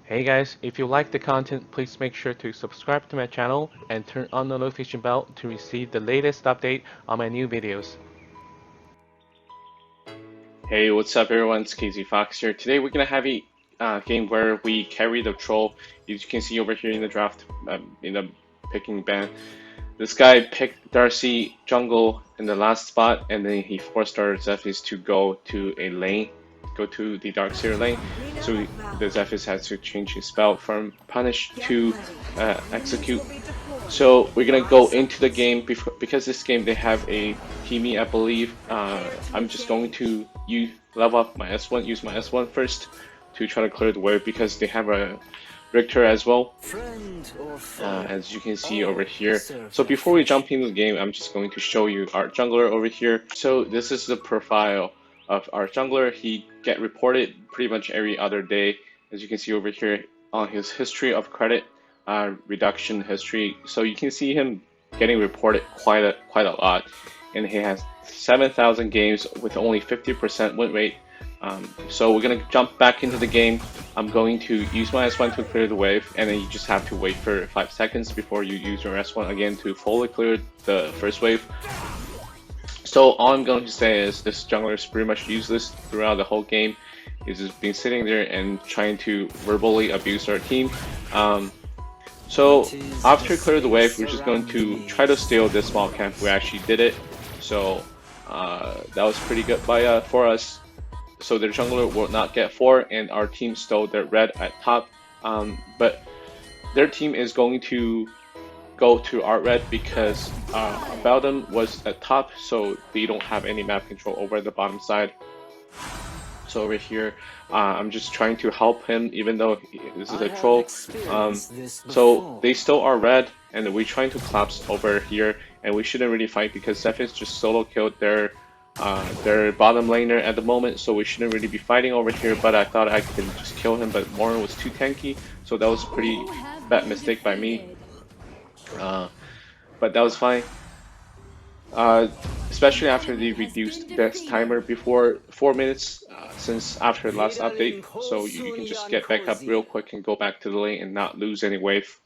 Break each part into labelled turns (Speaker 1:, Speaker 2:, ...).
Speaker 1: Hey guys, if you like the content, please make sure to subscribe to my channel and turn on the notification bell to receive the latest update on my new videos.
Speaker 2: Hey, what's up everyone, it's KZ Fox here. Today we're gonna have a game where we carry the troll. As you can see over here in the draft, in the picking band, this guy picked Darcy jungle in the last spot, and then he forced our Zephys to go to a lane, go to the Darkseer lane. So the Zephys has to change his spell from punish to execute. So we're gonna go into the game because this game they have a Teamy, I believe. I'm just going to level up my S1, use my S1 first to try to clear the wave because they have a Richter as well, as you can see over here. So before we jump into the game, I'm just going to show you our jungler over here. So this is the profile of our jungler. He get reported pretty much every other day, as you can see over here on his history of credit. Reduction history, so you can see him getting reported quite a lot, and he has 7,000 games with only 50% win rate. So we're gonna jump back into the game. I'm going to use my S1 to clear the wave, and then you just have to wait for 5 seconds before you use your S1 again to fully clear the first wave. So all I'm going to say is this jungler is pretty much useless throughout the whole game. He's just been sitting there and trying to verbally abuse our team. So after clear the wave, we're just going to try to steal this small camp. We actually did it, so that was pretty good for us. So their jungler will not get 4, and our team stole their red at top. But their team is going to go to our red because Beldam was at top, so they don't have any map control over the bottom side. So over here, I'm just trying to help him, even though this is a troll. So they still are red, and we're trying to collapse over here, and we shouldn't really fight because Zephys just solo killed their bottom laner at the moment, so we shouldn't really be fighting over here. But I thought I could just kill him, but Morin was too tanky, so that was a pretty bad mistake by me. But that was fine. Especially after they reduced this timer before 4 minutes since after the last update, so you can just get back up real quick and go back to the lane and not lose any wave.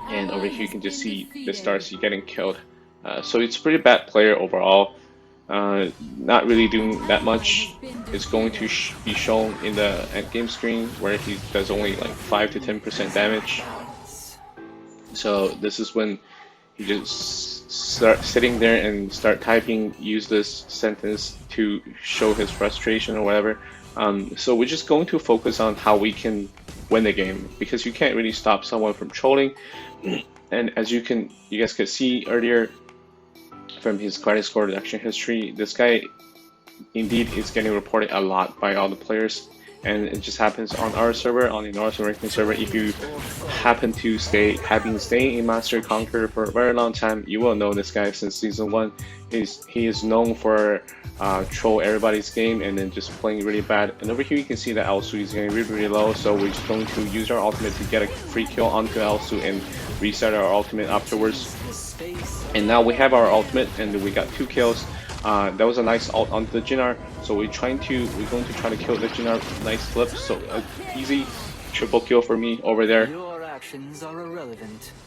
Speaker 2: And over here you can just see this Darcy getting killed. So it's a pretty bad player overall. Not really doing that much. It's going to be shown in the end game screen where he does only like 5 to 10% damage. So this is when he just start sitting there and start typing useless sentence to show his frustration or whatever. So we're just going to focus on how we can win the game, because you can't really stop someone from trolling. And as you guys could see earlier from his credit score reduction history, this guy indeed is getting reported a lot by all the players. And it just happens on our server, on the North American server. If you happen to having stayed in Master Conqueror for a very long time, you will know this guy since season 1. He is known for troll everybody's game and then just playing really bad. And over here you can see that Elsu is getting really low, so we're just going to use our ultimate to get a free kill onto Elsu and reset our ultimate afterwards. And now we have our ultimate, and we got 2 kills. That was a nice ult onto the Jinnar, so we're going to try to kill the Jinnar. Nice flip, so easy triple kill for me over there.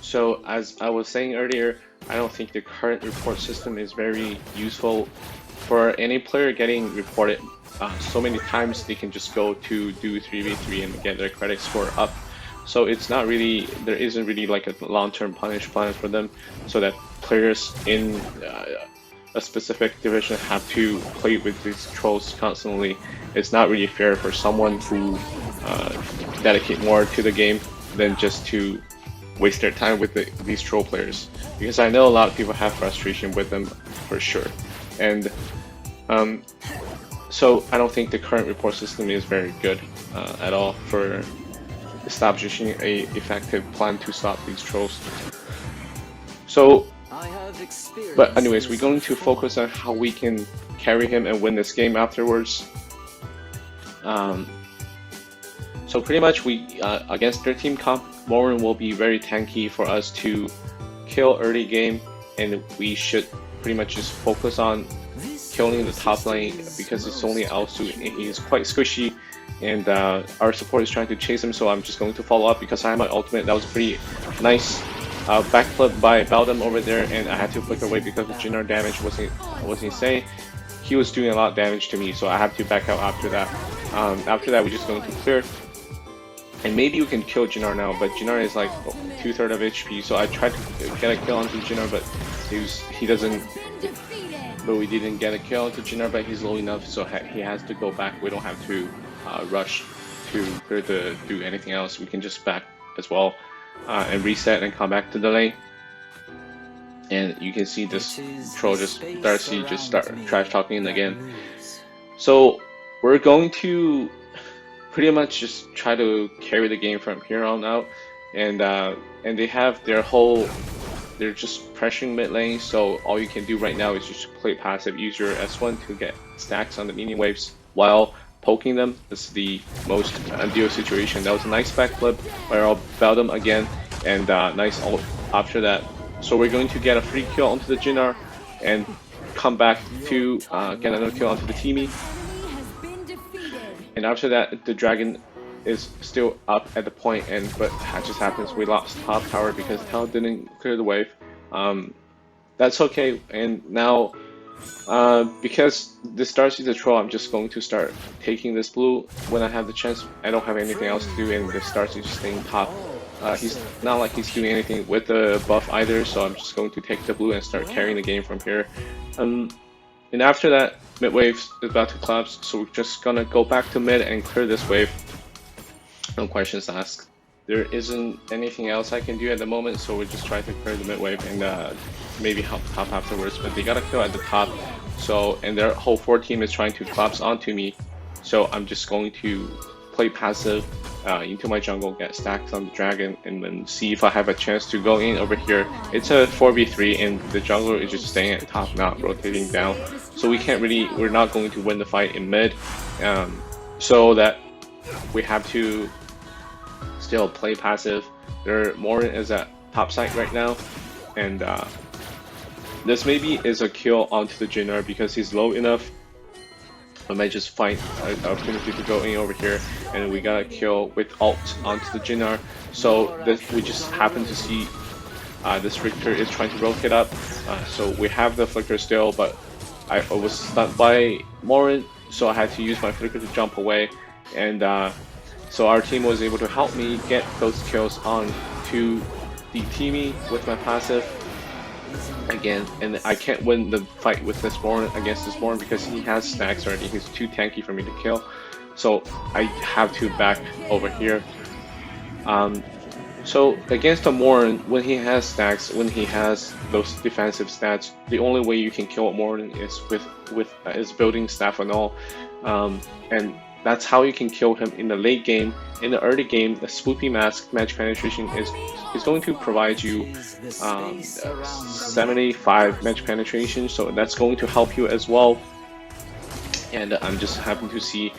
Speaker 2: So as I was saying earlier, I don't think the current report system is very useful for any player getting reported so many times. They can just go to do 3v3 and get their credit score up. So it's not really, there isn't really like a long-term punish plan for them, so that players in a specific division have to play with these trolls constantly. It's not really fair for someone who dedicate more to the game than just to waste their time with these troll players, because I know a lot of people have frustration with them for sure. And so I don't think the current report system is very good at all for establishing a effective plan to stop these trolls. So but anyways, we're going to focus on how we can carry him and win this game afterwards. So pretty much we against their team comp, Morin will be very tanky for us to kill early game, and we should pretty much just focus on killing the top lane because it's only Elsu and he's quite squishy, and our support is trying to chase him, so I'm just going to follow up because I have my ultimate. That was pretty nice backflip by Baldum over there, and I had to flicker away because the Jinnar damage was insane. He was doing a lot of damage to me, so I have to back out after that. After that, we're just going to clear. And maybe we can kill Jinnar now, but Jinnar is like 2/3 of HP, so I tried to get a kill onto Jinnar, but he doesn't. But we didn't get a kill onto Jinnar, but he's low enough, so he has to go back. We don't have to rush to clear to do anything else. We can just back as well and reset and come back to the lane. And you can see this troll Darcy just start trash talking again. So we're going to pretty much just try to carry the game from here on out, and they have their whole, they're just pressuring mid lane, so all you can do right now is just play passive, use your S1 to get stacks on the minion waves while poking them. This is the most ideal situation. That was a nice backflip by our Baldum again, and nice ult after that. So we're going to get a free kill onto the Jinnar and come back to get another kill onto the Teamy. And after that, the dragon is still up at the point, but that just happens. We lost top tower because Tao didn't clear the wave. That's okay. And now, because this Darcy's a troll, I'm just going to start taking this blue when I have the chance. I don't have anything else to do, and this Darcy's just staying top. He's not like he's doing anything with the buff either, so I'm just going to take the blue and start carrying the game from here. And after that, mid wave is about to collapse, so we're just gonna go back to mid and clear this wave. No questions asked. There isn't anything else I can do at the moment, so we're just trying to clear the mid wave and maybe help top afterwards. But they got a kill at the top, so and their whole 4 team is trying to collapse onto me. So I'm just going to play passive into my jungle, get stacks on the dragon, and then see if I have a chance to go in over here. It's a 4v3, and the jungler is just staying at top, not rotating down. So we're not going to win the fight in mid. So that we have to still play passive. Morin is at top side right now, and this maybe is a kill onto the Jinnar because he's low enough. I might just find an opportunity to go in over here, and we got a kill with ult onto the Jinnar. So we just happen to see this Richter is trying to rotate up. So we have the flicker still, but I was stunned by Morin, so I had to use my flicker to jump away, and so our team was able to help me get those kills on to the Teamy with my passive again. And I can't win the fight with this Morin against this Morin because he has stacks already. He's too tanky for me to kill, so I have to back over here. So against a Morin, when he has stacks, when he has those defensive stats, the only way you can kill a Morin is is building staff and all, and that's how you can kill him in the late game. In the early game, the Swoopy Mask match penetration is going to provide you 75 match penetration, so that's going to help you as well. And I'm just happy to see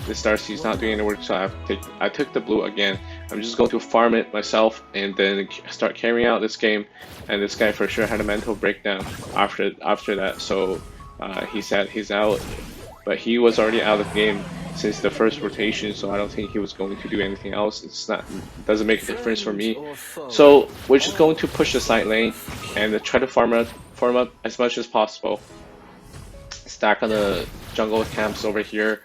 Speaker 2: this Darcy is not doing any work, so I took the blue again. I'm just going to farm it myself and then start carrying out this game. And this guy for sure had a mental breakdown after that, so he said he's out, but he was already out of the game since the first rotation, so I don't think he was going to do anything else. Doesn't make a difference for me. So we're just going to push the side lane and try to farm up as much as possible. Stack on the jungle camps over here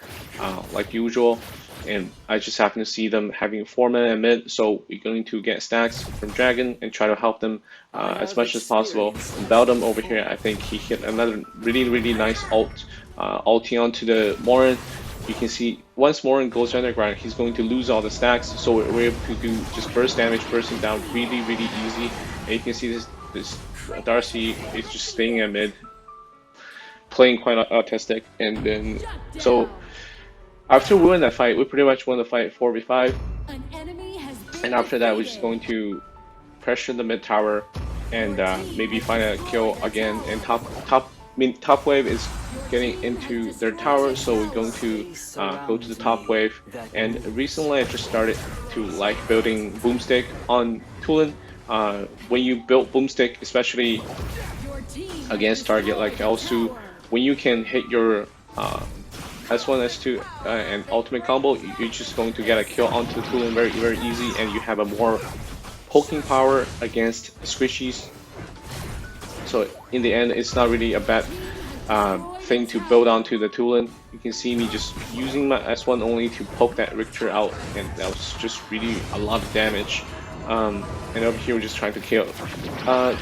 Speaker 2: like usual, and I just happen to see them having 4 men and mid, so we're going to get stacks from Dragon and try to help them as much as possible. And Baldum over here, I think he hit another really nice ulti onto the Morin. You can see once Morin goes underground, he's going to lose all the stacks, so we're able to do just burst damage, bursting down really easy. And you can see this Darcy is just staying at mid, playing quite autistic, and then so after we win that fight, we pretty much won the fight 4v5. And after that, we're just going to pressure the mid tower and maybe find a kill again. And top wave is getting into their tower, so we're going to go to the top wave. And recently I just started to like building boomstick on Tulen. When you build boomstick, especially against target like Elsu, when you can hit your S1, S2, and ultimate combo, you're just going to get a kill onto Tulen very, very easy, and you have a more poking power against squishies. So in the end, it's not really a bad thing to build onto the Tulen. You can see me just using my S1 only to poke that Richter out, and that was just really a lot of damage. And over here we're just trying to kill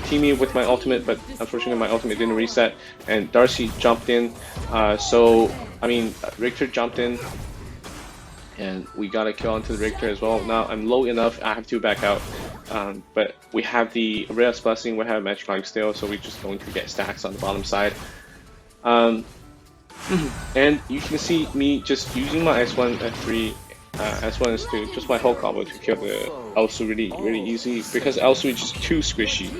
Speaker 2: Timmy with my ultimate, but unfortunately my ultimate didn't reset, and Darcy jumped in. Richter jumped in, and we got a kill onto the Richter as well. Now I'm low enough, I have to back out. But we have the Rhea's Blessing, we have Magic Line still, so we're just going to get stacks on the bottom side. And you can see me just using my S1, S3, S1, S2, just my whole combo to kill the Elsu really easy, because Elsu is just too squishy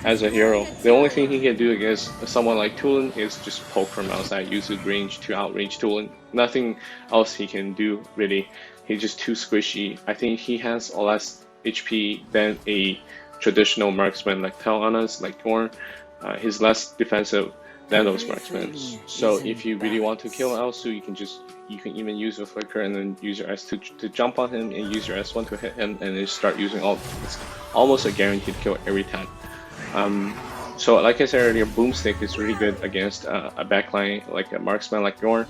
Speaker 2: as a hero. The only thing he can do against someone like Tulen is just poke from outside, use his range to outrange Tulen. Nothing else he can do really. He's just too squishy. I think he has less HP than a traditional marksman like Teleanas, like Gorn. He's less defensive than those marksmen. So if you really want to kill Elsu, you can even use a flicker and then use your S2 to jump on him, and use your S1 to hit him, and then start using ult. It's almost a guaranteed kill every time. So like I said earlier, Boomstick is really good against a backline like a marksman like Yorn.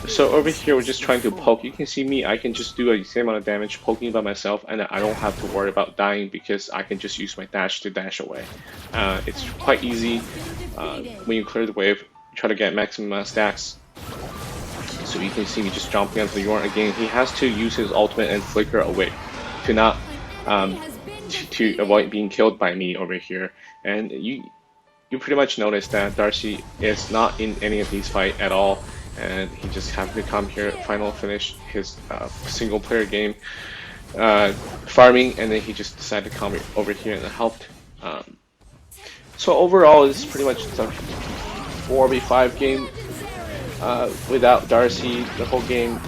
Speaker 2: So over here we're just trying to poke. You can see me, I can just do the same amount of damage poking by myself, and I don't have to worry about dying because I can just use my dash to dash away. It's quite easy. When you clear the wave, try to get maximum amount of stacks. So you can see me just jumping onto the Yorn again. He has to use his ultimate and flicker away to not to avoid being killed by me over here. And you pretty much notice that Darcy is not in any of these fights at all, and he just happened to come here, finish his single player game farming, and then he just decided to come over here and helped. So overall, it's pretty much a 4v5 game without Darcy the whole game,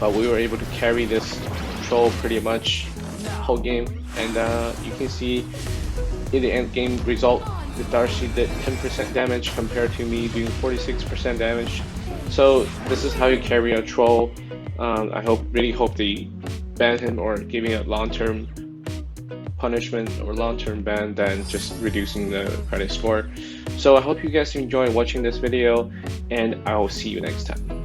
Speaker 2: but we were able to carry this troll pretty much the whole game, and you can see in the end game result that Darcy did 10% damage compared to me doing 46% damage. So this is how you carry a troll. I really hope they ban him or giving a long-term punishment or long-term ban than just reducing the credit score. So I hope you guys enjoy watching this video, and I will see you next time.